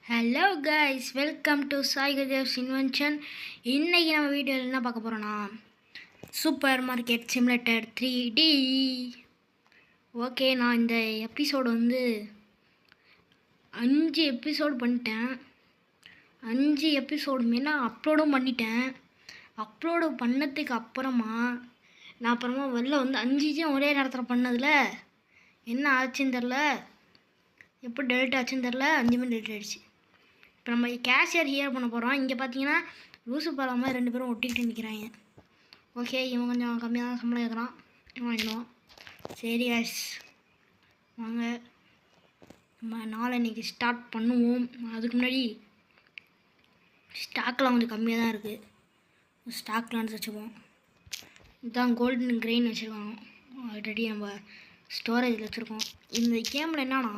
Hello guys, welcome to சாய் கதேவ்ஸ் invention. இன்றைக்கி நம்ம வீடியோவில் என்ன பார்க்க போகிறோன்னா super market simulator 3D. Okay, நான் இந்த எபிசோடு 5 எபிசோடு பண்ணிட்டேன். 5 எபிசோடுமே நான் அப்லோடும் பண்ணிட்டேன். அப்லோடு பண்ணதுக்கு அப்புறமா நான் வெளில 5 ஒரே நேரத்தில் பண்ணதில் என்ன ஆச்சுன்னு தெரில, எப்படி டெலிட் ஆச்சுன்னு தெரில. 5 டெலிட் ஆகிடுச்சு. இப்போ நம்ம கேஷியர் ஹியர் பண்ண போகிறோம். இங்கே பார்த்தீங்கன்னா லூசு பழமாக 2 பேரும் ஒட்டிக்கிட்டு நிற்கிறாங்க. ஓகே, இவன் கொஞ்சம் கம்மியாக தான் சம்பளம் கேட்குறான், இவன் வாங்கிடுவான். சரி கேஷ், வாங்க நம்ம நாளை இன்றைக்கி ஸ்டார்ட் பண்ணுவோம். அதுக்கு முன்னாடி ஸ்டாக்லாம் கொஞ்சம் கம்மியாக தான் இருக்குது. ஸ்டாக்லாம் வச்சுக்குவோம். இதுதான் கோல்டன் கிரெயின் வச்சுருக்காங்க. ஆல்ரெடி நம்ம ஸ்டோரேஜில் வச்சுருக்கோம். இந்த கேமில் என்னன்னா